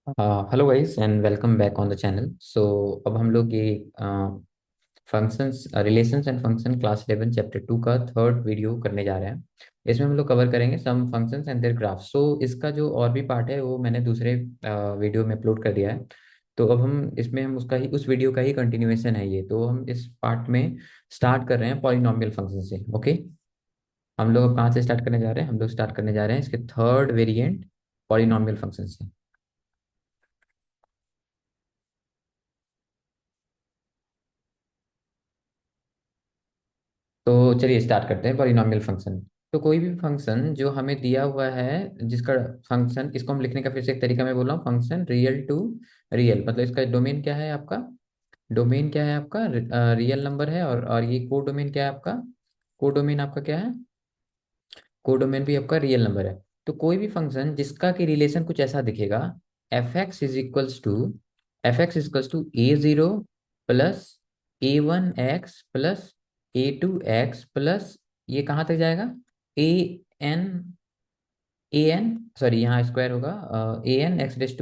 Hello guys and welcome back on the channel. So अब हम लोग ये functions relations and function class 11 chapter 2 का थर्ड वीडियो करने जा रहे हैं। इसमें हम लोग कवर करेंगे सम फंक्शंस एंड देयर ग्राफ। सो इसका जो और भी पार्ट है वो मैंने दूसरे वीडियो में अपलोड कर दिया है। तो अब हम उसका ही उस वीडियो का ही कंटिन्यूएशन है ये। तो हम इस पार्ट में स्टार्ट कर रहे हैं पॉलिनॉमियल फंक्शन से। ओके, हम लोग अब कहाँ से स्टार्ट करने जा रहे हैं? हम लोग स्टार्ट करने जा रहे हैं इसके थर्ड वेरिएंट पॉलिनॉमियल फंक्शन से। तो चलिए स्टार्ट करते हैं पॉलिनॉमियल फंक्शन। तो कोई भी फंक्शन जो हमें दिया हुआ है, जिसका फंक्शन, इसको हम लिखने का फिर से एक तरीका मैं बोल रहा हूँ, फंक्शन रियल टू रियल, मतलब इसका डोमेन क्या है आपका? डोमेन क्या है आपका? रियल नंबर है। और ये को डोमेन क्या है आपका? को डोमेन आपका क्या है? को डोमेन भी आपका रियल नंबर है। तो कोई भी फंक्शन जिसका कि रिलेशन कुछ ऐसा दिखेगा, f x is equals to a zero plus ए1 एक्स प्लस ए2 एक्स प्लस, ये कहाँ तक जाएगा? एन, एन, सॉरी यहाँ स्क्वायर होगा, n a n x raise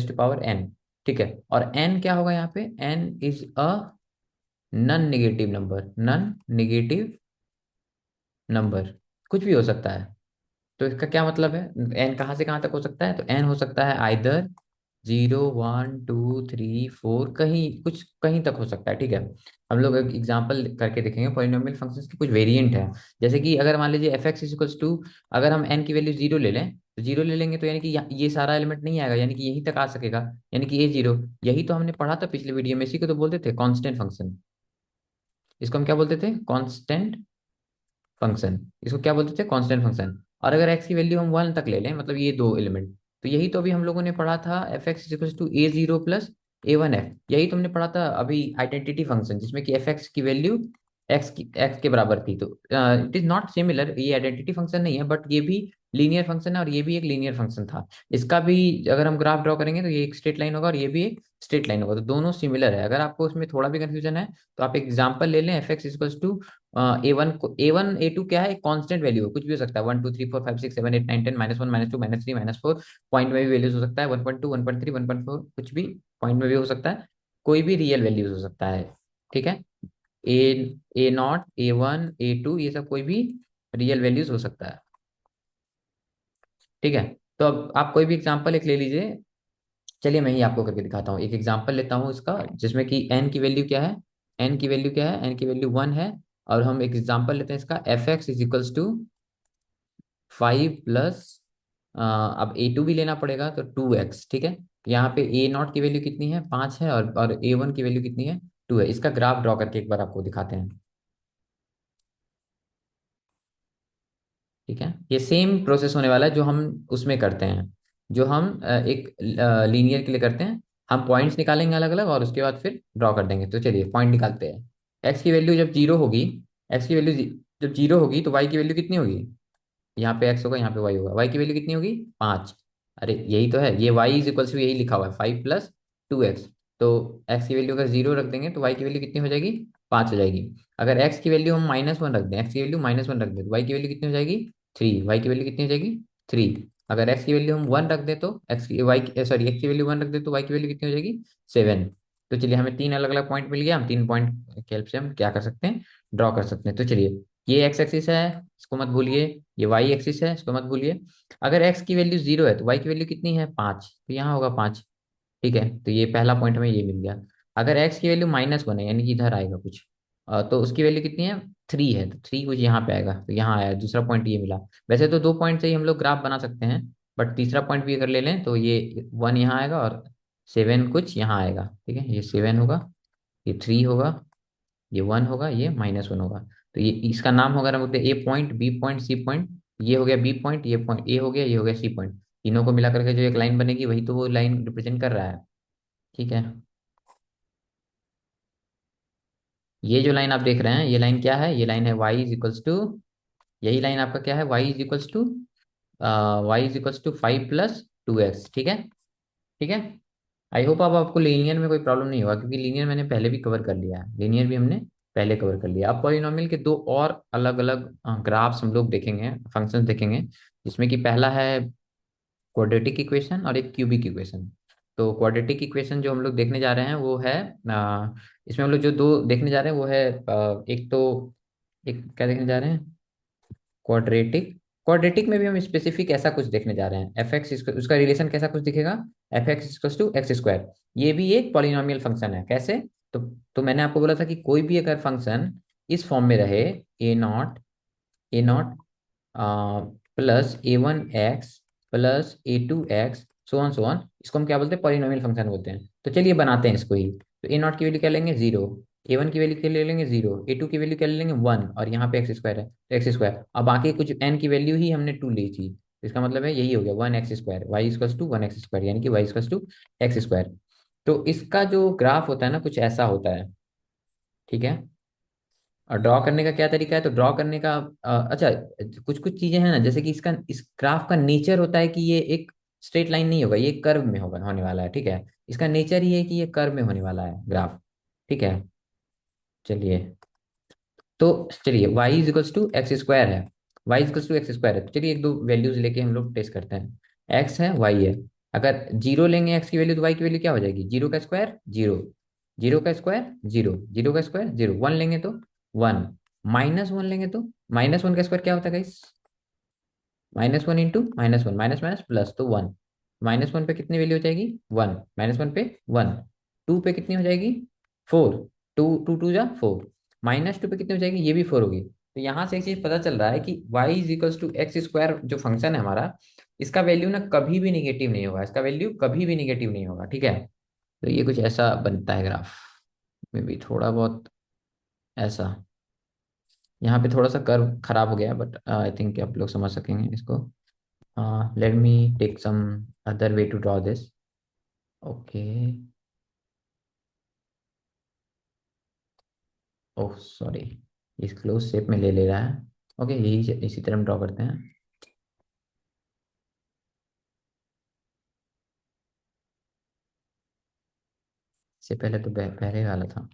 to power n. ठीक है, और एन क्या होगा यहाँ पे? N is a non negative number, non negative number, कुछ भी हो सकता है। तो इसका क्या मतलब है? एन कहाँ से कहाँ तक हो सकता है? तो एन हो सकता है आइदर 0 1 2 3 4, कहीं कुछ कहीं तक हो सकता है। ठीक है, हम लोग एक एग्जांपल करके देखेंगे पॉलिनॉमियल फंक्शंस के कुछ वेरिएंट हैं। जैसे कि अगर मान लीजिए एफ एक्स इक्वल्स टू, अगर हम एन की वैल्यू जीरो ले लें, तो जीरो ले लेंगे तो यानी कि ये सारा एलिमेंट नहीं आएगा, यानी कि यहीं तक आ सकेगा, यानी कि ए जीरो। यही तो हमने पढ़ा था पिछले वीडियो में, इसी को तो बोलते थे कांस्टेंट फंक्शन। इसको हम क्या बोलते थे? Constant function. इसको क्या बोलते थे? Constant function. और अगर एक्स की वैल्यू हम वन तक ले लें, मतलब ये दो एलिमेंट, तो यही तो अभी हम लोगों ने पढ़ा था, f x equal to a zero plus ए1 एक्स। यही तो हमने पढ़ा था अभी आइडेंटिटी फंक्शन, जिसमें कि एफ एक्स की वैल्यू एक्स के बराबर थी। तो इट इज नॉट सिमिलर, ये आइडेंटिटी फंक्शन नहीं है, बट ये भी लीनियर फंक्शन है और ये भी एक लीनियर फंक्शन था। इसका भी अगर हम ग्राफ ड्रॉ करेंगे तो ये एक स्ट्रेट लाइन होगा और ये भी एक स्ट्रेट लाइन होगा, तो दोनों सिमिलर है। अगर आपको उसमें थोड़ा भी कंफ्यूजन है तो आप एग्जांपल ले लें, एफ एक्स इक्वल्स टू ए1 को, ए1 ए2 क्या है? एक कांस्टेंट वैल्यू है, कुछ भी हो सकता है, 1 2 3 4 5 6 7 8 9 10 -1 -2 -3 -4, पॉइंट में भी वैल्यूज हो सकता है, 1.2 1.3 1.4, कुछ भी पॉइंट में भी हो सकता है, कोई भी रियल वैल्यूज हो सकता है। ठीक है, ए ए0 ए1 ए2 ये सब कोई भी रियल वैल्यूज हो सकता है। ठीक है, तो अब आप कोई भी एग्जांपल एक ले लीजिए। चलिए मैं ही आपको करके दिखाता हूँ, एक एग्जांपल लेता हूँ इसका, जिसमें कि एन की वैल्यू क्या है? एन की वैल्यू क्या है? एन की वैल्यू वन है। और हम एक एग्जांपल लेते हैं इसका, f x is equals to 5 plus, अब ए टू भी लेना पड़ेगा तो 2 एक्स। ठीक है, यहाँ पे ए नॉट की वैल्यू कितनी है? 5 है, और ए वन की वैल्यू कितनी है? 2 है। इसका ग्राफ ड्रॉ करके एक बार आपको दिखाते हैं। ठीक है, ये सेम प्रोसेस होने वाला है जो हम उसमें करते हैं, जो हम एक लीनियर के लिए करते हैं। हम पॉइंट्स निकालेंगे अलग अलग और उसके बाद फिर ड्रॉ कर देंगे। तो चलिए पॉइंट निकालते हैं। एक्स की वैल्यू जब जीरो होगी, एक्स की वैल्यू जब जीरो होगी तो वाई की वैल्यू कितनी होगी? यहाँ पे एक्स होगा, यहाँ पे वाई होगा, वाई की वैल्यू कितनी होगी? 5। अरे यही तो है, ये वाई इज इक्वल्स टू, यही लिखा हुआ है, 5 + 2 एक्स। तो एक्स की वैल्यू अगर जीरो रख देंगे तो वाई की वैल्यू कितनी हो जाएगी? 5 हो जाएगी। अगर एक्स की वैल्यू हम -1 रख दें, एक्स की वैल्यू -1 रख दें, तो वाई की वैल्यू कितनी हो जाएगी? 3। वाई की वैल्यू कितनी हो जाएगी? 3। अगर एक्स की वैल्यू हम वन रख दें तो एक्स की वाई सॉरी एक्स की वैल्यू वन रख दें तो वाई की वैल्यू कितनी हो जाएगी? 7। तो चलिए हमें तीन अलग अलग पॉइंट मिल गया, हम तीन पॉइंट की हेल्प से हम क्या कर सकते हैं? ड्रॉ कर सकते हैं। तो चलिए, ये एक्स एक्सिस है, इसको मत भूलिए। ये वाई एक्सिस है, इसको मत भूलिए। अगर एक्स की वैल्यू जीरो है तो वाई की वैल्यू कितनी है? 5, तो यहाँ होगा 5। ठीक है, तो ये पहला पॉइंट हमें ये मिल गया। अगर एक्स की वैल्यू -1 है, यानी कि इधर आएगा कुछ, तो उसकी वैल्यू कितनी है? 3 है, तो 3 कुछ यहाँ पे आएगा, तो यहाँ आया दूसरा पॉइंट, ये मिला। वैसे तो दो पॉइंट से ही हम लोग ग्राफ बना सकते हैं, बट तीसरा पॉइंट भी अगर ले लें तो ये 1 यहाँ आएगा और 7 कुछ यहाँ आएगा। ठीक है, ये 7 होगा, ये 3 होगा, ये 1 होगा, ये -1 होगा। तो ये इसका नाम होगा ना, बोलते A point, B point, C point. ये हो गया बी पॉइंट, ये पॉइंट ए हो गया, ये हो गया सी पॉइंट। तीनों को मिला करके जो एक लाइन बनेगी वही तो वो लाइन रिप्रेजेंट कर रहा है। ठीक है, ये जो लाइन आप देख रहे हैं, ये लाइन क्या है? ये लाइन है वाई इज इक्वल्स टू, यही लाइन आपका क्या है? Y is equals to, y is equals to 5 + 2 x. ठीक है, ठीक है। आई होप अब आपको लीनियर में कोई प्रॉब्लम नहीं होगा, क्योंकि लीनियर मैंने पहले भी कवर कर लिया है, लीनियर भी हमने पहले कवर कर लिया। अब पॉलिनॉमियल के दो और अलग अलग ग्राफ्स हम लोग देखेंगे, फंक्शंस देखेंगे, जिसमें कि पहला है क्वाड्रेटिक इक्वेशन और एक क्यूबिक इक्वेशन। तो क्वाड्रेटिक इक्वेशन जो हम लोग देखने जा रहे हैं वो है, इसमें हम लोग जो दो देखने जा रहे हैं वो है, एक तो, एक क्या देखने जा रहे हैं, क्वाड्रेटिक। क्वाड्रेटिक में भी हम स्पेसिफिक ऐसा कुछ देखने जा रहे हैं, एफ एक्स, उसका रिलेशन कैसा कुछ दिखेगा, f x to x square. ये भी एक पॉलिनोमियल फंक्शन है, कैसे? तो तो मैंने आपको बोला था कि कोई भी अगर फंक्शन इस फॉर्म में रहे, A naught plus A1x plus A2x, so on, इसको हम क्या बोलते हैं, पॉलिनोमियल फंक्शन बोलते हैं। तो चलिए बनाते हैं इसको ही। तो A0 की वैल्यू क्या लेंगे, 0। A1 की वैल्यू क्या ले लेंगे, 0। A2 की वैल्यू क्या ले लेंगे, 1। और यहाँ पे एक्स स्क्वायर है तो एक्स स्क्वायर, अब बाकी कुछ n की वैल्यू ही हमने 2 ली थी, तो इसका मतलब है यही हो गया 1x square, y equals to 1x square, यानी कि y equals to x square. तो इसका जो ग्राफ होता है ना, कुछ ऐसा होता है, ठीक है। और ड्रॉ करने का क्या तरीका है, तो ड्रॉ करने का, अच्छा, कुछ कुछ चीजें हैं ना, जैसे कि इसका, इस ग्राफ का नेचर होता है कि ये एक स्ट्रेट लाइन नहीं होगा, ये कर्व में होगा, होने वाला है, ठीक है। इसका नेचर ही है कि ये कर्व में होने वाला है ग्राफ, ठीक है। चलिए, तो चलिए y is equals to x square है, y is equals to x square है, तो चलिए एक दो वैल्यूज लेके हम लोग टेस्ट करते हैं। x है, y है। अगर जीरो लेंगे x की वैल्यू, तो y की वैल्यू क्या हो जाएगी, जीरो का स्क्वायर जीरो, जीरो का स्क्वायर जीरो, जीरो का स्क्वायर जीरो, वन लेंगे तो वन, माइनस वन लेंगे तो, माइनस वन का स्क्वायर क्या होता है guys, minus one into minus one, minus minus plus, तो वन। माइनस वन पे कितनी वैल्यू हो जाएगी, वन। माइनस वन पे वन। टू पे कितनी हो जाएगी, फोर। टू टू टू जा फोर। माइनस टू पे कितनी हो जाएगी, ये भी फोर होगी। तो यहाँ से एक चीज पता चल रहा है कि y is equals to x square जो फंक्शन है हमारा, इसका वैल्यू ना कभी भी निगेटिव नहीं होगा, इसका वैल्यू कभी भी निगेटिव नहीं होगा, ठीक है। तो ये कुछ ऐसा बनता है ग्राफ में भी, थोड़ा बहुत ऐसा। यहाँ पे थोड़ा सा कर्व खराब हो गया, बट आई थिंक आप लोग समझ सकेंगे इसको। Let me take some other way to draw this. Okay. Oh sorry, इस क्लोज शेप में ले ले रहा है। ओके, यही इसी तरह हम ड्रॉ करते हैं। इससे पहले तो पहले वाला था।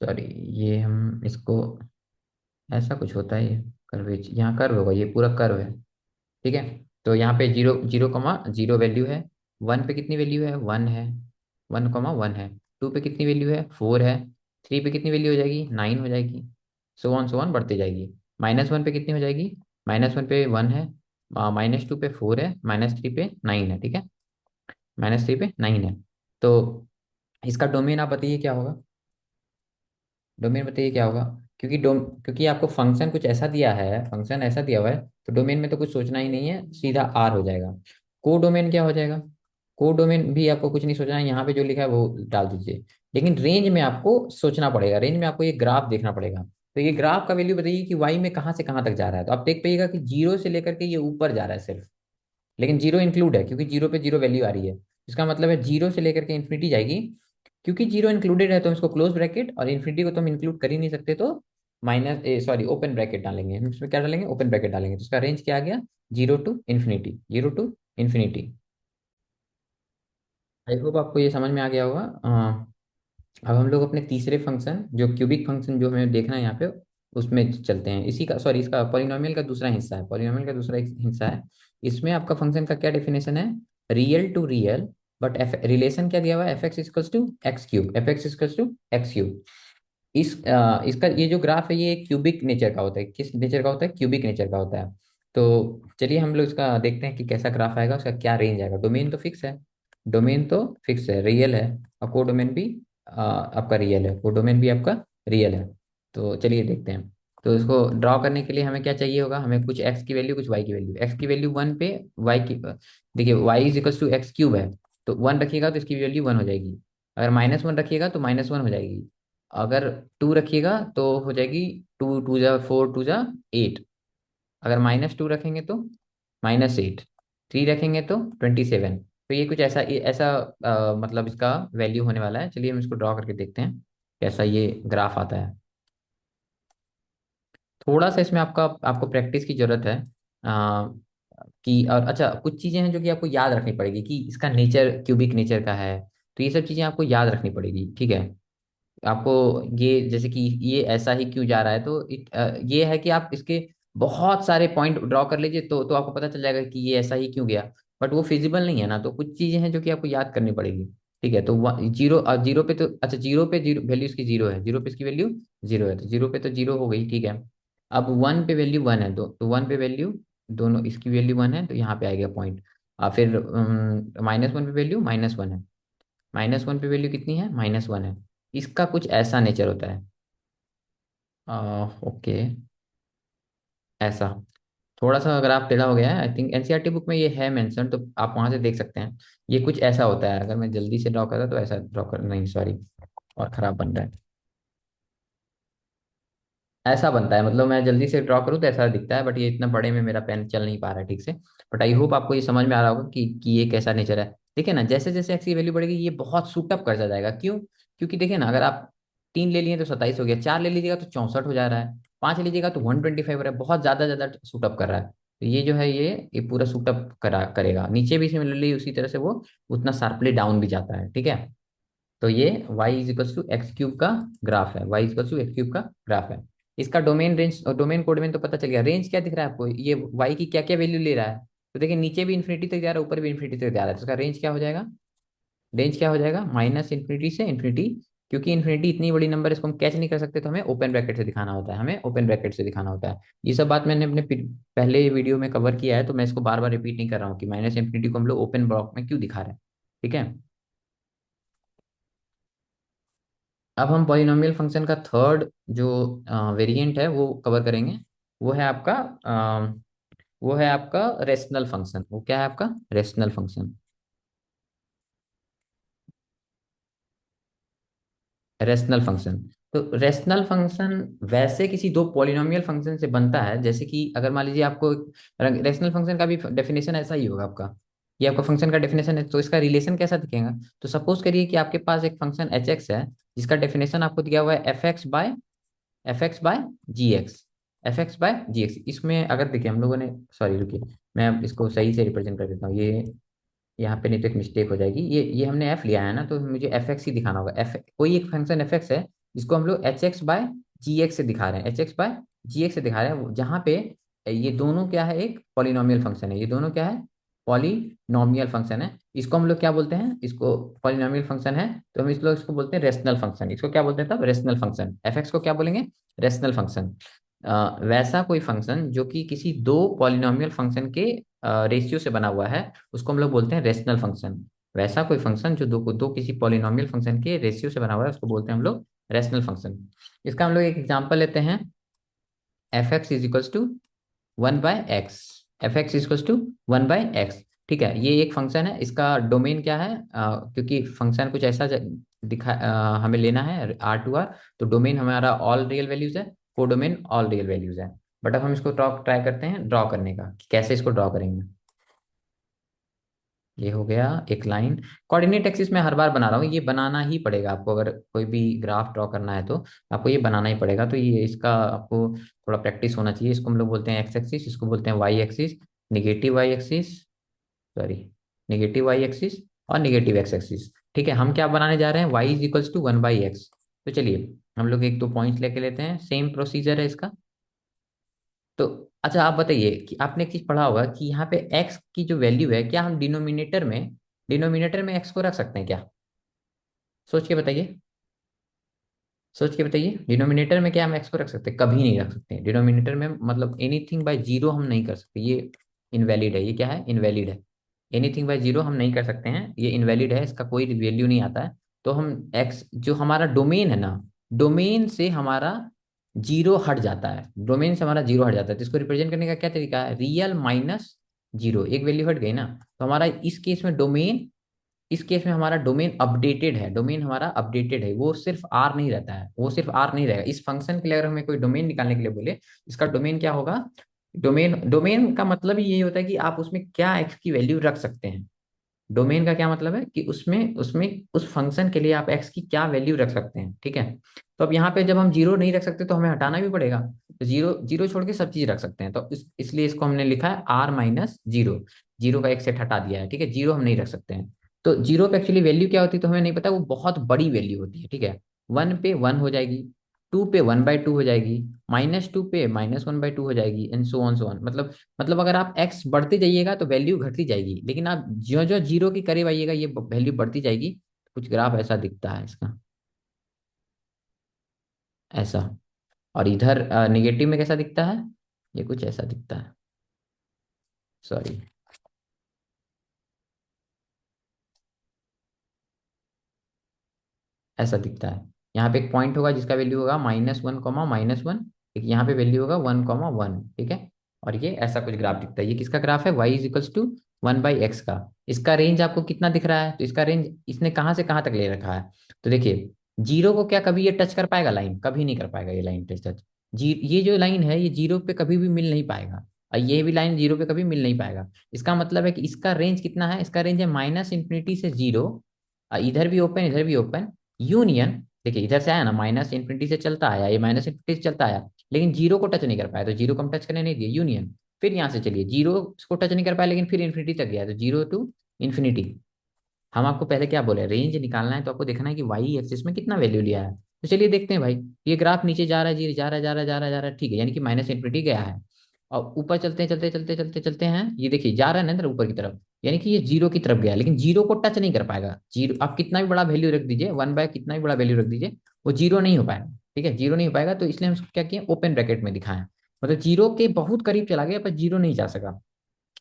सॉरी, ये हम इसको, ऐसा कुछ होता है ये, कर्वेज यहाँ कर्व होगा, ये पूरा कर्व है, ठीक है। तो यहाँ पे zero, zero comma zero value है। वन पे कितनी वैल्यू है, वन है। वन कमा वन है। टू पे कितनी वैल्यू है, फोर है। थ्री पे कितनी वैल्यू हो जाएगी, नाइन हो जाएगी। सो वन बढ़ती जाएगी। माइनस वन पे कितनी हो जाएगी, माइनस वन पे वन है। माइनस टू पे फोर है। माइनस थ्री पे नाइन है, ठीक है। माइनस थ्री पे नाइन है। तो इसका डोमेन आप बताइए क्या होगा, डोमेन बताइए क्या होगा। क्योंकि क्योंकि आपको फंक्शन कुछ ऐसा दिया है, फंक्शन ऐसा दिया हुआ है, तो डोमेन में तो कुछ सोचना ही नहीं है, सीधा आर हो जाएगा। को डोमेन क्या हो जाएगा, को डोमेन भी आपको कुछ नहीं सोचना है, यहाँ पे जो लिखा है वो डाल दीजिए। लेकिन रेंज में आपको सोचना पड़ेगा, रेंज में आपको ये ग्राफ देखना पड़ेगा। तो ये ग्राफ का वैल्यू बताइए कि वाई में कहाँ से कहाँ तक जा रहा है, तो आप देख पाइएगा कि जीरो से लेकर के ये ऊपर जा रहा है सिर्फ। लेकिन जीरो इंक्लूड है, क्योंकि जीरो पे जीरो वैल्यू आ रही है, इसका मतलब है जीरो से लेकर के इन्फिनिटी जाएगी। क्योंकि जीरो इंक्लूडेड है तो हम इसको क्लोज ब्रैकेट, और इन्फिनिटी को तो हम इंक्लूड कर ही नहीं सकते, तो माइनस ए सॉरी ओपन ब्रैकेट डालेंगे, हम इसमें क्या डालेंगे, ओपन ब्रैकेट डालेंगे, तो इसका रेंज क्या आ गया, zero to infinity, zero to infinity. I hope आपको ये समझ में आ गया होगा। अब हम लोग अपने तीसरे फंक्शन, जो क्यूबिक फंक्शन जो हमें देखना है यहाँ पे, उसमें चलते हैं। इसी का, सॉरी, इसका पॉलिनोमियल का दूसरा हिस्सा है, पॉलिनोमियल का दूसरा एक हिस्सा है। इसमें आपका फंक्शन का क्या डेफिनेशन है, real to real, but relation क्या दिया हुआ है, f x equals to x cube, f x equals to x cube. इसका ये जो ग्राफ है ये क्यूबिक नेचर का होता है, किस नेचर का होता है, क्यूबिक नेचर का होता है। तो चलिए हम लोग इसका देखते हैं कि कैसा ग्राफ आएगा, उसका क्या रेंज आएगा। डोमेन तो फिक्स है, डोमेन तो फिक्स है, रियल है। और को डोमेन भी आपका रियल है, को डोमेन भी आपका रियल है। तो चलिए देखते हैं। तो इसको ड्रॉ करने के लिए हमें क्या चाहिए होगा, हमें कुछ एक्स की वैल्यू, कुछ वाई की वैल्यू। एक्स की वैल्यू वन पे, वाई की, देखिए y is equal to x cube है, तो वन रखिएगा तो इसकी वैल्यू वन हो जाएगी। अगर माइनस वन रखिएगा तो माइनस वन हो जाएगी। अगर टू रखिएगा तो हो जाएगी, टू टू जा फोर, टू जा एट। अगर माइनस टू रखेंगे तो माइनस एट। थ्री रखेंगे तो 27। तो ये कुछ ऐसा ऐसा मतलब इसका वैल्यू होने वाला है। चलिए हम इसको ड्रॉ करके देखते हैं कैसा ये ग्राफ आता है। थोड़ा सा इसमें आपका, आपको प्रैक्टिस की जरूरत है। आ, कि और अच्छा, कुछ चीजें हैं जो कि आपको याद रखनी पड़ेगी, कि इसका नेचर क्यूबिक नेचर का है, तो ये सब चीजें आपको याद रखनी पड़ेगी, ठीक है। आपको ये जैसे कि ये ऐसा ही क्यों जा रहा है, तो ये है कि आप इसके बहुत सारे पॉइंट ड्रॉ कर लीजिए तो आपको पता चल जाएगा कि ये ऐसा ही क्यों गया। बट वो फिजिबल नहीं है ना, तो कुछ चीजें हैं जो कि आपको याद करनी पड़ेगी। ठीक है, तो जीरो, जीरो पे तो अच्छा, जीरो पे जीरो वैल्यू इसकी जीरो है, जीरो पे इसकी वैल्यू जीरो है, तो जीरो पे तो जीरो हो गई, ठीक है। अब वन पे वैल्यू वन है, तो वन पे वैल्यू, दोनों इसकी वैल्यू वन है, तो यहाँ पे आएगा पॉइंट। फिर माइनस वन पे वैल्यू माइनस वन है, माइनस वन पे वैल्यू कितनी है, माइनस वन है। इसका कुछ ऐसा नेचर होता है। ओके, ऐसा थोड़ा सा अगर आप टेढ़ा हो गया है, आई थिंक एनसीईआरटी बुक में ये है मेंशन, तो आप वहां से देख सकते हैं। ये कुछ ऐसा होता है, अगर मैं जल्दी से ड्रॉ करता तो ऐसा ड्रॉ कर, नहीं सॉरी, और खराब बन रहा है। ऐसा बनता है, मतलब मैं जल्दी से ड्रॉ करूँ तो ऐसा दिखता है, बट ये इतना बड़े में मेरा पेन चल नहीं पा रहा है ठीक से। बट आई होप आपको ये समझ में आ रहा होगा कि ये कैसा नेचर है। देखिए ना, जैसे जैसे एक्स की वैल्यू बढ़ेगी ये बहुत सूटअप करता जाएगा, क्यों? क्योंकि देखिए ना, अगर आप तीन ले लिए तो 27 हो गया, चार ले लीजिएगा तो 64 हो जा रहा है, पांच ले लीजिएगा तो 125 हो रहा है, बहुत ज्यादा ज्यादा सूटअप कर रहा है। तो ये जो है ये पूरा सूटअप करेगा, नीचे भी सिमिलरली उसी तरह से वो उतना शार्पली डाउन भी जाता है, ठीक है। तो ये y is equal to x cube का ग्राफ है, y is equal to x cube का ग्राफ है। इसका डोमेन रेंज और डोमेन कोड में तो पता चल गया, रेंज क्या दिख रहा है आपको, ये y की क्या क्या वैल्यू ले रहा है। तो देखिए नीचे भी इन्फिनिटी तक जा रहा है, ऊपर भी इन्फिनिटी तक जा रहा है, तो इसका रेंज क्या हो जाएगा, रेंज क्या हो जाएगा, माइनस इन्फिनिटी से इन्फिनिटी। क्योंकि इन्फिनिटी इतनी बड़ी नंबर, इसको हम कैच नहीं कर सकते, तो हमें ओपन ब्रैकेट से दिखाना होता है, हमें ओपन ब्रैकेट से दिखाना होता है। ये सब बात मैंने अपने पहले वीडियो में कवर किया है, तो मैं इसको बार बार रिपीट नहीं कर रहा हूँ कि माइनस इन्फिनिटी को हम लोग ओपन ब्लॉक में क्यों दिखा रहे हैं। ठीक है। अब हम पॉलिनोमियल फंक्शन का थर्ड जो वेरिएंट है वो कवर करेंगे। वो है आपका वो है आपका रेशनल फंक्शन। वो क्या है आपका, रेशनल फंक्शन। रेशनल फंक्शन, तो रेशनल फंक्शन वैसे किसी दो पॉलिनोमियल फंक्शन से बनता है, जैसे कि अगर मान लीजिए आपको रेशनल फंक्शन का भी डेफिनेशन ऐसा ही होगा आपका। ये आपका फंक्शन का डेफिनेशन है, तो इसका रिलेशन कैसा दिखेगा। तो सपोज करिए कि आपके पास एक फंक्शन एच एक्स है, जिसका डेफिनेशन आपको दिया हुआ है एफ एक्स बाय जी एक्स। इसमें अगर देखिए हम लोगों ने, सॉरी रुकिए, मैं अब इसको सही से रिप्रेजेंट कर देता हूँ। ये यहाँ पे नहीं तो एक मिस्टेक हो जाएगी, ये हमने एफ लिया है ना, तो मुझे एफ एक्स ही दिखाना होगा। एफ कोई एक फंक्शन एफ एक्स है, जिसको हम लोग एच एक्स बाय जी एक्स से दिखा रहे हैं, एच एक्स बाय जी एक्स से दिखा रहे हैं, जहाँ पे ये दोनों क्या है, एक पॉलिनोमियल फंक्शन है, ये दोनों क्या है, पॉलिनोमियल फंक्शन है। इसको हम लोग क्या बोलते हैं, इसको पॉलिनोमियल फंक्शन है तो हम इसको बोलते हैं रेशनल फंक्शन। इसको क्या बोलते हैं तब, रेशनल फंक्शन। एफ एक्स को क्या बोलेंगे, रेशनल फंक्शन। वैसा कोई फंक्शन जो कि किसी दो पॉलिनोमियल फंक्शन के रेशियो से बना हुआ है, उसको हम लोग बोलते हैं रेशनल फंक्शन। वैसा कोई फंक्शन जो दो किसी पॉलिनोमियल फंक्शन के रेशियो से बना हुआ है, उसको बोलते हैं हम लोग रेशनल फंक्शन। इसका हम लोग एक एग्जांपल लेते हैं, f x is equals to one by x. F x is to one by x. ठीक है, ये एक फंक्शन है, इसका डोमेन क्या है, क्योंकि फंक्शन कुछ ऐसा हमें लेना है आर टू आर, तो डोमेन हमारा ऑल रियल वैल्यूज है, को डोमेन ऑल रियल वैल्यूज है। बट अब हम इसको ट्राई करते हैं ड्रॉ करने का, कि कैसे इसको ड्रॉ करेंगे। ये हो गया एक लाइन। कोऑर्डिनेट एक्सिस में हर बार बना रहा हूँ, ये बनाना ही पड़ेगा आपको, अगर कोई भी ग्राफ ड्रॉ करना है तो आपको ये बनाना ही पड़ेगा। तो ये इसका आपको थोड़ा प्रैक्टिस होना चाहिए। इसको हम लोग बोलते हैं एक्स एक्सिस, इसको बोलते हैं y axis, negative y axis, sorry, negative y axis और निगेटिव एक्स एक्सिस। ठीक है, हम क्या बनाने जा रहे हैं, y is equals to one by x. तो चलिए हम लोग एक दो पॉइंट्स लेके लेते हैं, सेम प्रोसीजर है इसका। तो अच्छा आप बताइए कि आपने एक चीज पढ़ा होगा कि यहाँ पे x की जो वैल्यू है, क्या हम डिनोमिनेटर में x को रख सकते हैं क्या? सोच के बताइए, सोच के बताइए, डिनोमिनेटर में क्या हम x को रख सकते हैं? कभी नहीं रख सकते डिनोमिनेटर में, मतलब एनीथिंग बाय जीरो हम नहीं कर सकते, ये इनवैलिड है। ये क्या है, इनवैलिड है। एनीथिंग बाय जीरो हम नहीं कर सकते हैं, ये इनवैलिड है, इसका कोई वैल्यू नहीं आता है। तो हम x जो हमारा डोमेन है ना, डोमेन से हमारा जीरो हट जाता है, डोमेन से हमारा जीरो हट जाता है, तो इसको रिप्रेजेंट करने का क्या तरीका है, रियल माइनस जीरो, एक वैल्यू हट गई ना। तो हमारा इस केस में हमारा डोमेन अपडेटेड है, डोमेन हमारा अपडेटेड है, वो सिर्फ आर नहीं रहता है, वो सिर्फ आर नहीं रहेगा। इस फंक्शन के लिए अगर हमें कोई डोमेन निकालने के लिए बोले, इसका डोमेन क्या होगा, डोमेन डोमेन का मतलब ही यही होता है कि आप उसमें क्या एक्स की वैल्यू रख सकते हैं। डोमेन का क्या मतलब है कि उसमें उसमें उस फंक्शन के लिए आप एक्स की क्या वैल्यू रख सकते हैं, ठीक है। तो अब यहाँ पे जब हम जीरो नहीं रख सकते तो हमें हटाना भी पड़ेगा, तो जीरो जीरो छोड़ के सब चीज रख सकते हैं, तो इसलिए इसको हमने लिखा है आर माइनस जीरो। जीरो का एक सेट हटा दिया है, ठीक है, जीरो हम नहीं रख सकते हैं। तो जीरो पे एक्चुअली वैल्यू क्या होती है तो हमें नहीं पता, वो बहुत बड़ी वैल्यू होती है, ठीक है। वन पे वन हो जाएगी, टू पे 1/2 हो जाएगी, -2 पे -1/2 हो जाएगी, एंड सो ऑन। मतलब अगर आप एक्स बढ़ते जाइएगा तो वैल्यू घटती जाएगी, लेकिन आप जो जो जीरो के करीब आइएगा ये वैल्यू बढ़ती जाएगी। कुछ ग्राफ ऐसा दिखता है इसका, ऐसा। और इधर निगेटिव में कैसा दिखता है, ये कुछ ऐसा दिखता है, सॉरी। ऐसा दिखता है। यहाँ पे एक पॉइंट होगा जिसका वैल्यू होगा -1, -1, एक यहाँ पे वैल्यू होगा 1, 1, ठीक है। और ये ऐसा कुछ ग्राफ दिखता है। ये किसका ग्राफ है, y = 1/x का। इसका रेंज आपको कितना दिख रहा है, तो इसका रेंज इसने कहाँ से कहाँ तक ले रखा है। तो देखिए, जीरो को क्या कभी ये टच कर पाएगा, लाइन कभी नहीं कर पाएगा, ये लाइन टच। जी, ये जो लाइन है ये जीरो पे कभी भी मिल नहीं पाएगा, और ये भी लाइन जीरो पे कभी मिल नहीं पाएगा। इसका मतलब है कि इसका रेंज कितना है, इसका रेंज है -∞ से जीरो, इधर भी ओपन इधर भी ओपन, यूनियन। देखिए इधर से आया ना, -∞ से चलता आया, ये -∞ से चलता आया, लेकिन जीरो को टच नहीं कर पाया, तो जीरो को हम टच करने नहीं दिए, यूनियन। फिर यहाँ से चलिए, जीरो को टच नहीं कर पाया, लेकिन फिर इन्फिनिटी तक गया, तो जीरो टू इन्फिनिटी। हम आपको पहले क्या बोले, रेंज निकालना है तो आपको देखना है कि वाई एक्सिस में कितना वैल्यू लिया है। तो चलिए देखते हैं भाई, ये ग्राफ नीचे जा रहा है जी, जा रहा है, जा रहा है, जा रहा है, जा रहा है, ठीक है, यानी कि -∞ गया है। और ऊपर चलते हैं, चलते चलते चलते चलते हैं, ये देखिए जा रहा है ना इधर ऊपर की तरफ, यानी कि ये जीरो की तरफ गया, लेकिन जीरो को टच नहीं कर पाएगा। जीरो आप कितना भी बड़ा वैल्यू रख दीजिए, 1/, कितना भी बड़ा वैल्यू रख दीजिए, वो जीरो नहीं हो पाएगा। ठीक है, जीरो नहीं हो पाएगा, तो इसलिए हम इसको क्या किए, ओपन ब्रैकेट में दिखाएं। मतलब जीरो के बहुत करीब चला गया पर जीरो नहीं जा सका,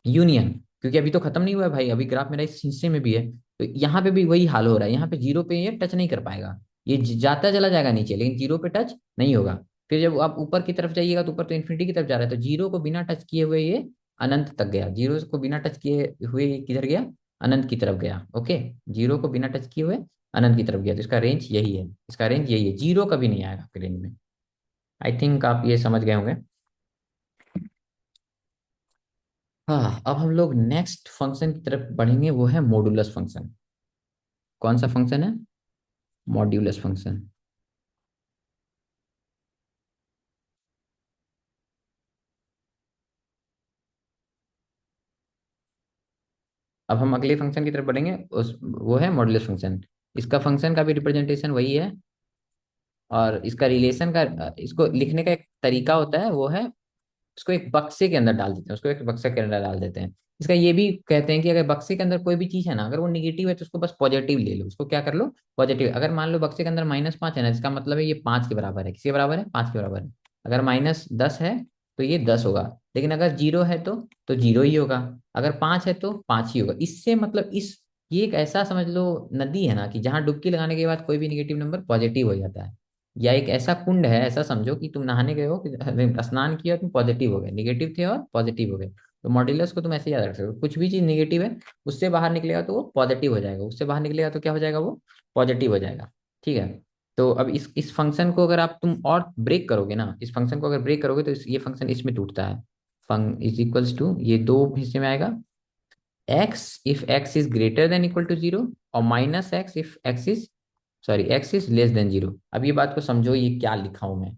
यूनियन। क्योंकि अभी तो खत्म नहीं हुआ है भाई, अभी ग्राफ मेरा इस हिस्से में भी है, तो यहाँ पे भी वही हाल हो रहा है, यहाँ पे जीरो पे ये टच नहीं कर पाएगा। ये जाता चला जाएगा नीचे, लेकिन जीरो पे टच नहीं होगा। फिर जब आप ऊपर की तरफ जाइएगा तो ऊपर तो इन्फिनिटी की तरफ जा रहा है, तो जीरो को बिना टच किए हुए ये अनंत तक गया, जीरो को बिना टच किए हुए ये किधर गया, अनंत की तरफ गया। ओके, जीरो को बिना टच किए हुए अनंत की तरफ गया, तो इसका रेंज यही है, इसका रेंज यही है, जीरो कभी नहीं आएगा आपके रेंज में। आई थिंक आप ये समझ गए होंगे। हाँ, अब हम लोग नेक्स्ट फंक्शन की तरफ बढ़ेंगे, वो है मॉडुलस फंक्शन। कौन सा फंक्शन है, मॉड्यूलस फंक्शन। अब हम अगले फंक्शन की तरफ बढ़ेंगे, उस वो है मॉडुलस फंक्शन। इसका फंक्शन का भी रिप्रेजेंटेशन वही है, और इसका रिलेशन का इसको लिखने का एक तरीका होता है, वो है उसको एक बक्से के अंदर डाल देते हैं, उसको एक बक्से के अंदर डाल देते हैं। इसका ये भी कहते हैं कि अगर बक्से के अंदर कोई भी चीज है ना, अगर वो निगेटिव है तो उसको बस पॉजिटिव ले लो, उसको क्या कर लो, पॉजिटिव। अगर मान लो बक्से के अंदर -5 है ना, इसका मतलब है ये 5 के बराबर है, किसके बराबर है, 5 के बराबर है। अगर -10 है तो ये 10 होगा, लेकिन अगर जीरो है तो जीरो ही होगा, अगर 5 है तो 5 ही होगा। इससे मतलब इस ये एक ऐसा समझ लो नदी है ना, कि जहां डुबकी लगाने के बाद कोई भी निगेटिव नंबर पॉजिटिव हो जाता है। या एक ऐसा कुंड है, ऐसा समझो कि तुम नहाने गए हो, कि स्नान किया, तुम पॉजिटिव हो गए, निगेटिव थे और पॉजिटिव हो गए। तो मॉड्यूलस को तुम ऐसे याद रख सकते हो, कुछ भी चीज निगेटिव है उससे बाहर निकलेगा तो वो पॉजिटिव हो जाएगा, उससे बाहर निकलेगा तो क्या हो जाएगा, वो पॉजिटिव हो जाएगा। ठीक है। तो अब इस फंक्शन को अगर आप तुम और ब्रेक करोगे ना, इस फंक्शन को अगर ब्रेक करोगे तो ये फंक्शन इसमें टूटता है। फंग इज इक्वल्स टू, ये दो हिस्से में आएगा, x if x is greater than equal to zero, और -x if x is, sorry, x is less than zero. अब ये बात को समझो, ये क्या लिखा हूं मैं,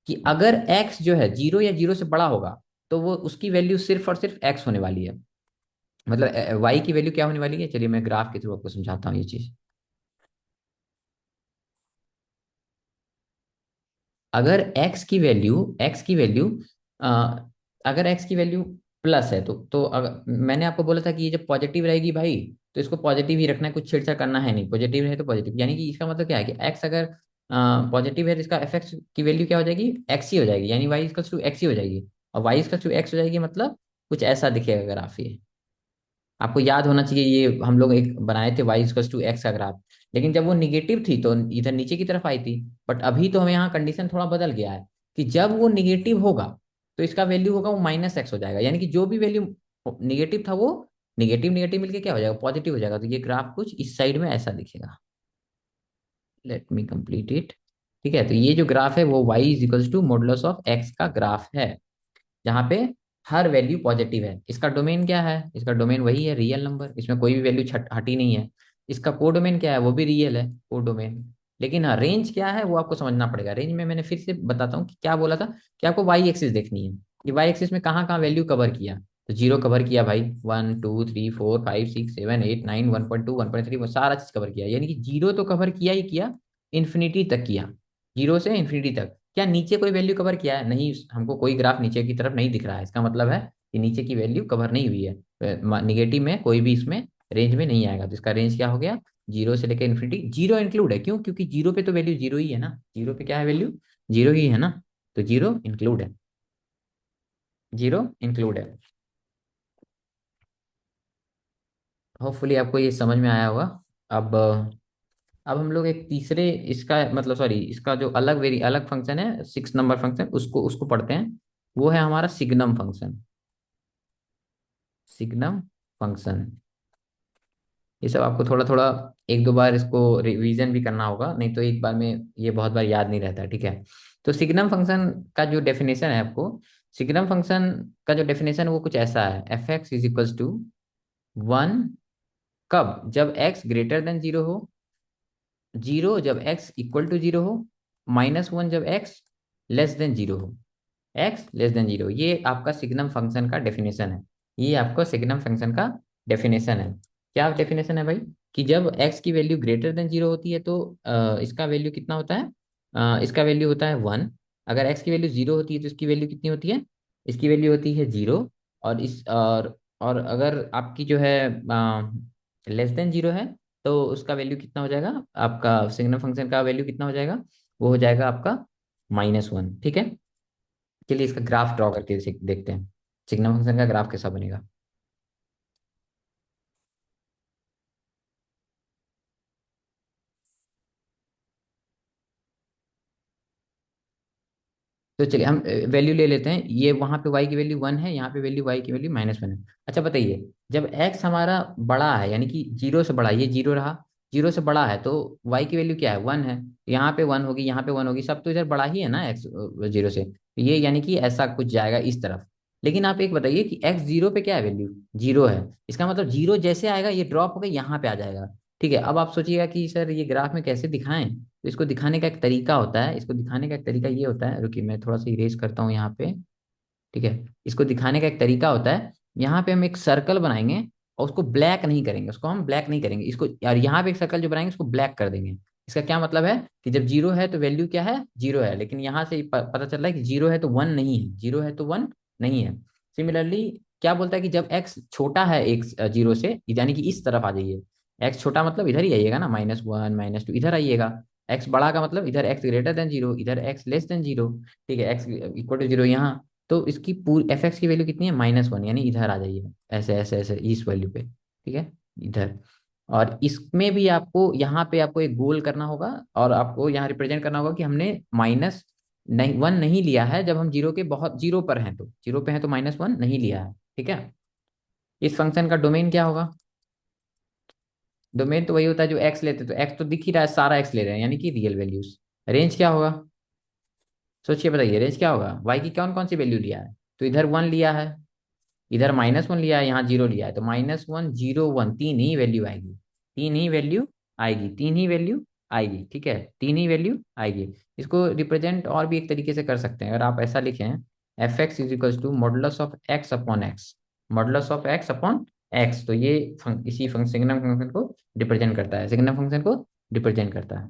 कि अगर x जो है जीरो या जीरो से बड़ा होगा, तो वो उसकी वैल्यू सिर्फ और सिर्फ x होने वाली है। मतलब y की वैल्यू क्या होने वाली है, चलिए मैं ग्राफ के थ्रू आपको समझाता हूँ ये चीज। अगर x की वैल्यू अगर x की वैल्यू प्लस है, तो अगर मैंने आपको बोला था कि ये जब पॉजिटिव रहेगी भाई, तो इसको पॉजिटिव ही रखना है, कुछ छेड़छाड़ करना है नहीं, पॉजिटिव है तो पॉजिटिव, यानी कि इसका मतलब क्या है कि x अगर पॉजिटिव है तो इसका एफ एक्स की वैल्यू क्या हो जाएगी, x ही हो जाएगी, यानी y इक्वल टू एक्स ही हो जाएगी। और y इक्वल टू एक्स हो जाएगी, मतलब कुछ ऐसा दिखेगा ग्राफ ये। आपको याद होना चाहिए, ये हम लोग एक बनाए थे वाई इक्वल टू एक्स का ग्राफ, लेकिन जब वो निगेटिव थी तो इधर नीचे की तरफ आई थी। बट अभी तो हमें यहाँ कंडीशन थोड़ा बदल गया है, कि जब वो निगेटिव होगा तो इसका वैल्यू होगा वो -x हो जाएगा, यानी कि जो भी वैल्यू निगेटिव था वो निगेटिव निगेटिव मिलके क्या हो जाएगा, पॉजिटिव हो जाएगा। तो ये ग्राफ कुछ इस साइड में ऐसा दिखेगा। Let me complete it. ठीक है, तो ये जो ग्राफ है वो y is equals to modulus of x का ग्राफ है, जहाँ पे हर वैल्यू पॉजिटिव है। इसका डोमेन क्या है, इसका डोमेन वही है, रियल नंबर, इसमें कोई भी वैल्यू छट हटी नहीं है। इसका कोडोमेन क्या है, वो भी रियल है, कोडोमेन। लेकिन हाँ, रेंज क्या है वो आपको समझना पड़ेगा। रेंज में मैंने फिर से बताता हूँ कि क्या बोला था, कि आपको वाई एक्सिस देखनी है, कि वाई एक्सिस में कहाँ कहाँ वैल्यू कवर किया। तो जीरो कवर किया भाई, 1 2 3 4 5 6 7 8 9, 1.2 1.3, वो सारा चीज कवर किया, यानी कि जीरो तो कवर किया ही किया, इन्फिनिटी तक किया, जीरो से इन्फिनिटी तक, क्या नीचे कोई वैल्यू कवर किया है? नहीं, हमको कोई ग्राफ नीचे की तरफ नहीं दिख रहा है, इसका मतलब है कि नीचे की वैल्यू कवर नहीं हुई है, निगेटिव में कोई भी इसमें रेंज में नहीं आएगा। तो इसका रेंज क्या हो गया, जीरो से लेकर इन्फिनिटी। जीरो इंक्लूड है, क्यों? क्योंकि जीरो पे तो वैल्यू जीरो ही है ना, जीरो पे क्या है वैल्यू, जीरो ही है ना, तो जीरो इंक्लूड है, जीरो इंक्लूड है। होपफुली आपको ये समझ में आया होगा। अब अब हम लोग एक तीसरे इसका मतलब सॉरी इसका जो अलग वेरी अलग फंक्शन है, 6 नंबर फंक्शन, उसको उसको पढ़ते हैं। वो है हमारा सिग्नम फंक्शन, सिग्नम फंक्शन। ये सब आपको थोड़ा थोड़ा एक दो बार इसको रिवीजन भी करना होगा, नहीं तो एक बार में ये बहुत बार याद नहीं रहता, ठीक है। तो सिग्नम फंक्शन का जो डेफिनेशन है आपको, सिग्नम फंक्शन का जो डेफिनेशन है वो कुछ ऐसा है, f x is equals to one, कब? जब एक्स ग्रेटर देन जीरो हो, जीरो जब एक्स इक्वल टू जीरो हो, माइनस वन जब एक्स लेस देन जीरो हो, एक्स लेस देन जीरो। ये आपका सिग्नम फंक्शन का डेफिनेशन है, ये आपका सिग्नम फंक्शन का डेफिनेशन है। क्या डेफिनेशन है भाई, कि जब एक्स की वैल्यू ग्रेटर देन जीरो होती है तो इसका वैल्यू कितना होता है, इसका वैल्यू होता है वन। अगर एक्स की वैल्यू जीरो होती है तो इसकी वैल्यू कितनी होती है, इसकी वैल्यू होती है जीरो। और इस और अगर आपकी जो है लेस देन जीरो है तो उसका वैल्यू कितना हो जाएगा, आपका सिग्नम फंक्शन का वैल्यू कितना हो जाएगा, वो हो जाएगा आपका माइनस वन, ठीक है। चलिए इसका ग्राफ ड्रॉ करके देखते हैं, सिग्नम फंक्शन का ग्राफ कैसा बनेगा। तो चलिए हम वैल्यू ले लेते हैं, ये वहां पे y की वैल्यू वन है, यहाँ पे वैल्यू y की वैल्यू माइनस वन है। अच्छा बताइए, जब x हमारा बड़ा है, यानी कि जीरो से बड़ा, ये जीरो रहा, जीरो से बड़ा है तो y की वैल्यू क्या है, वन है। यहाँ पे वन होगी, यहाँ पे वन होगी, सब तो इधर बड़ा ही है ना x जीरो से, तो ये यानी कि ऐसा कुछ जाएगा इस तरफ। लेकिन आप एक बताइए कि x जीरो पे क्या है वैल्यू, जीरो है, इसका मतलब जीरो जैसे आएगा ये ड्रॉप होकर यहाँ पे आ जाएगा। ठीक है, अब आप सोचिएगा कि सर ये ग्राफ में कैसे दिखाएं, तो इसको दिखाने का एक तरीका होता है, इसको दिखाने का एक तरीका ये होता है, रुकिए मैं थोड़ा सा इरेज करता हूँ यहाँ पे। ठीक है, इसको दिखाने का एक तरीका होता है, यहाँ पे हम एक सर्कल बनाएंगे और उसको ब्लैक नहीं करेंगे, उसको हम ब्लैक नहीं करेंगे इसको, और यहाँ पे एक सर्कल जो बनाएंगे उसको ब्लैक कर देंगे। इसका क्या मतलब है कि जब जीरो है तो वैल्यू क्या है, जीरो है, लेकिन यहाँ से पता चल रहा है कि जीरो है तो वन नहीं है, जीरो है तो वन नहीं है। सिमिलरली क्या बोलता है कि जब एक्स छोटा है एक जीरो से, यानी कि इस तरफ आ जाइए, एक्स छोटा मतलब इधर ही आइएगा ना, माइनस वन माइनस टू इधर आइएगा, एक्स बड़ा का मतलब इधर एक्स ग्रेटर देन जीरो, इधर एक्स लेस देन जीरो, ठीक है, एक्स इक्वल टू जीरो यहाँ। तो इसकी पूरी एफ एक्स की वैल्यू कितनी है, माइनस वन, यानी इधर आ जाइए, ऐसे ऐसे ऐसे इस वैल्यू पे, ठीक है, इधर। और इसमें भी आपको यहाँ पे आपको एक गोल करना होगा, और आपको यहाँ रिप्रेजेंट करना होगा कि हमने माइनस नहीं वन नहीं लिया है, जब हम जीरो के बहुत जीरो पर हैं, तो जीरो पे हैं तो माइनस वन नहीं लिया है, ठीक है। इस फंक्शन का डोमेन क्या होगा, डोमेन तो वही होता है जो एक्स लेते, तो एक्स तो दिख ही रहा है, सारा एक्स ले रहे हैं यानी कि रियल वैल्यूज। रेंज क्या होगा, सोचिए बताइए, रेंज क्या होगा, वाई की कौन कौन सी वैल्यू लिया है, तो इधर वन लिया है, इधर माइनस वन लिया है, यहाँ जीरो लिया है, तो माइनस वन जीरो वन तीन ही वैल्यू आएगी, तीन ही वैल्यू आएगी, तीन ही वैल्यू आएगी, ठीक है, तीन ही वैल्यू आएगी। इसको रिप्रेजेंट और भी एक तरीके से कर सकते हैं, अगर आप ऐसा लिखें, f x is equals to modulus of x upon x, modulus of x upon x, तो ये इसी फंक्शन सिग्नम फंक्शन को रिप्रेजेंट करता है, सिग्नम फंक्शन को रिप्रेजेंट करता है।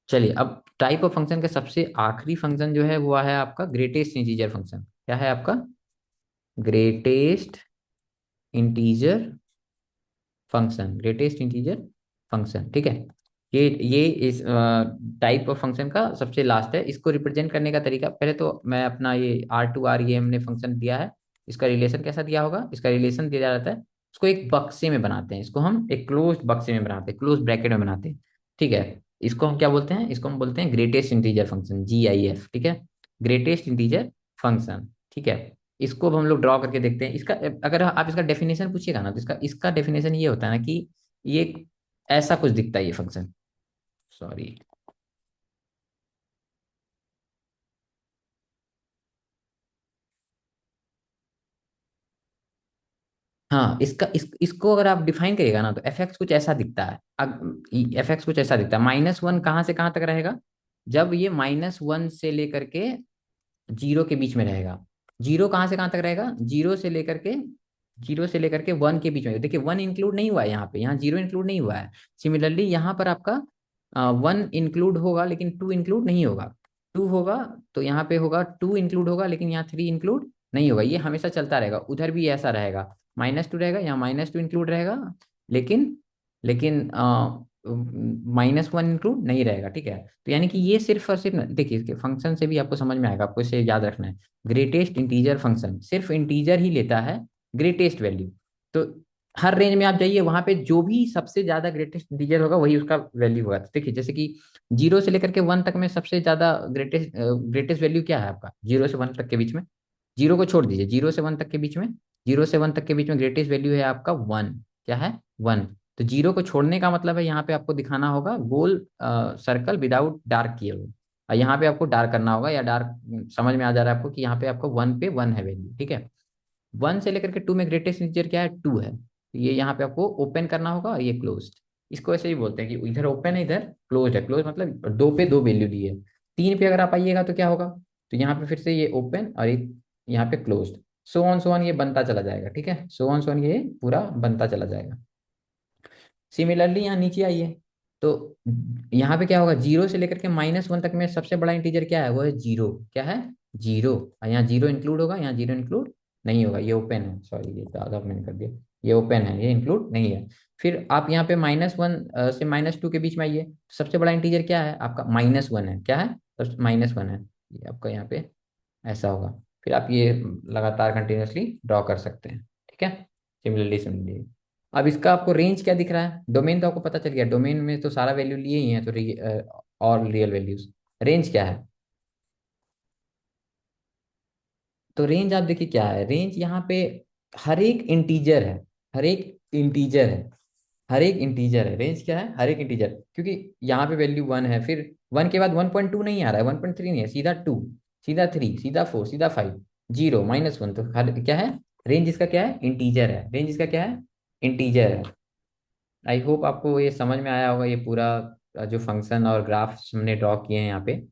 चलिए अब टाइप ऑफ फंक्शन का सबसे आखिरी फंक्शन जो है वो है आपका ग्रेटेस्ट इंटीजर फंक्शन, क्या है आपका, greatest integer function, greatest integer function, ठीक है। ये इस टाइप ऑफ फंक्शन का सबसे लास्ट है, इसको रिप्रेजेंट करने का तरीका, पहले तो मैं अपना ये आर टू आर ये हमने फंक्शन दिया है, इसका रिलेशन कैसा दिया होगा, इसका रिलेशन दिया जाता है, इसको एक बक्से में बनाते हैं, इसको हम एक क्लोज बक्से में बनाते हैं, क्लोज ब्रैकेट में बनाते हैं, ठीक है। इसको हम क्या बोलते हैं, इसको हम बोलते हैं ग्रेटेस्ट इंटीजर फंक्शन, GIF, ठीक है, ग्रेटेस्ट इंटीजर फंक्शन, ठीक है। इसको अब हम लोग ड्रॉ करके देखते हैं, इसका अगर आप इसका डेफिनेशन पूछिएगा ना, तो इसका इसका डेफिनेशन ये होता है ना कि ये ऐसा कुछ दिखता है ये फंक्शन, सॉरी, हाँ इसको अगर आप डिफाइन करिएगा ना तो एफ एक्स कुछ ऐसा दिखता है, एफ एक्स कुछ ऐसा दिखता है, माइनस वन कहाँ से कहाँ तक रहेगा, जब ये माइनस वन से लेकर के जीरो के बीच में रहेगा, जीरो कहाँ से कहाँ तक रहेगा, जीरो से लेकर के जीरो से लेकर के वन के बीच में, देखिए वन इंक्लूड नहीं हुआ है यहाँ पे, यहाँ जीरो इंक्लूड नहीं हुआ है। सिमिलरली यहाँ पर आपका वन इंक्लूड होगा लेकिन टू इंक्लूड नहीं होगा। टू होगा तो यहाँ पे होगा टू इंक्लूड होगा, लेकिन यहाँ थ्री इंक्लूड नहीं होगा। ये हमेशा चलता रहेगा, उधर भी ऐसा रहेगा, माइनस टू रहेगा, यहाँ माइनस टू इंक्लूड रहेगा, लेकिन लेकिन माइनस वन इंक्लूड नहीं रहेगा। ठीक है, तो यानी कि ये सिर्फ और सिर्फ देखिए, इसके फंक्शन से भी आपको समझ में आएगा, आपको इसे याद रखना है। ग्रेटेस्ट इंटीजर फंक्शन सिर्फ इंटीजर ही लेता है, ग्रेटेस्ट वैल्यू। तो हर रेंज में आप जाइए, वहां पे जो भी सबसे ज्यादा ग्रेटेस्ट इंटीजर होगा वही उसका वैल्यू होगा। तो देखिए जैसे कि जीरो से लेकर के वन तक में सबसे ज्यादा ग्रेटेस्ट वैल्यू क्या है आपका, जीरो से वन तक के बीच में, जीरो को छोड़ दीजिए, जीरो से वन तक के बीच में, जीरो से वन तक के बीच में ग्रेटेस्ट वैल्यू है आपका वन। क्या है, वन। तो जीरो को छोड़ने का मतलब है यहाँ पे आपको दिखाना होगा गोल सर्कल विदाउट डार्क किए हुए, और यहाँ पे आपको डार्क करना होगा, या डार्क समझ में आ जा रहा है आपको कि यहाँ पे आपको वन पे वन है वैल्यू। ठीक है, वन से लेकर के टू में ग्रेटेस्ट इंटीजर क्या है, टू है। तो ये यहाँ पे आपको ओपन करना होगा और ये क्लोज्ड। इसको ऐसे ही बोलते हैं कि इधर ओपन है, इधर क्लोज है। क्लोज मतलब दो पे दो वैल्यू ली है। तीन पे अगर आप आइएगा तो क्या होगा, तो यहाँ पे फिर से ये ओपन और एक यहाँ पे क्लोज्ड। सो ऑन ये बनता चला जाएगा। ठीक है, सो ऑन ये पूरा बनता चला जाएगा। सिमिलरली यहाँ नीचे आइए, तो यहाँ पे क्या होगा, जीरो से लेकर के माइनस वन तक में सबसे बड़ा इंटीजर क्या है, वो है जीरो। क्या है, जीरो। और यहाँ जीरो इंक्लूड होगा, यहाँ जीरो इंक्लूड नहीं होगा, ये ओपन है, सॉरी ये ज्यादा मैंने कर दिया, ये ओपन है, ये इंक्लूड नहीं है। फिर आप यहाँ पे माइनस वन से माइनस टू के बीच में आइए, सबसे बड़ा इंटीजर क्या है आपका, माइनस वन है। क्या है, माइनस वन है, ये आपका यहाँ पे ऐसा होगा। फिर आप ये लगातार कंटिन्यूअसली ड्रॉ कर सकते हैं। ठीक है, सिमिलरली सिमिलरली। अब इसका आपको रेंज क्या दिख रहा है, डोमेन तो आपको पता चल गया, डोमेन में तो सारा वैल्यू लिए ही है, तो और रियल वैल्यूज। रेंज क्या है, तो रेंज आप देखिए क्या है, रेंज यहाँ पे हर एक इंटीजर है, हर एक इंटीजर है, हर एक इंटीजर है। रेंज क्या है, हर एक इंटीजर, क्योंकि यहाँ पे वैल्यू वन है, फिर वन के बाद 1.2 नहीं आ रहा है, 1.3 नहीं है, सीधा टू, सीधा थ्री, सीधा फोर, सीधा फाइव, जीरो, माइनस वन। तो हर क्या है, रेंज इसका क्या है, इंटीजर है। रेंज इसका क्या है, इंटीजर है। आई होप आपको ये समझ में आया होगा, ये पूरा जो फंक्शन और ग्राफ्स हमने ड्रॉ किए हैं यहाँ पे।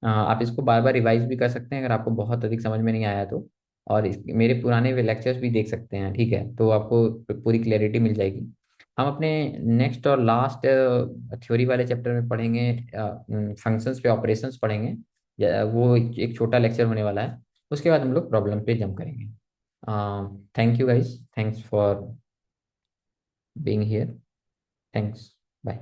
आप इसको बार बार रिवाइज भी कर सकते हैं अगर आपको बहुत अधिक समझ में नहीं आया तो, और मेरे पुराने लेक्चर्स भी देख सकते हैं। ठीक है, तो आपको पूरी क्लैरिटी मिल जाएगी। हम अपने नेक्स्ट और लास्ट थ्योरी वाले चैप्टर में पढ़ेंगे, फंक्शंस पे ऑपरेशंस पढ़ेंगे, वो एक छोटा लेक्चर होने वाला है। उसके बाद हम लोग प्रॉब्लम पे जंप करेंगे। Thank you guys, thanks for being here, thanks, bye.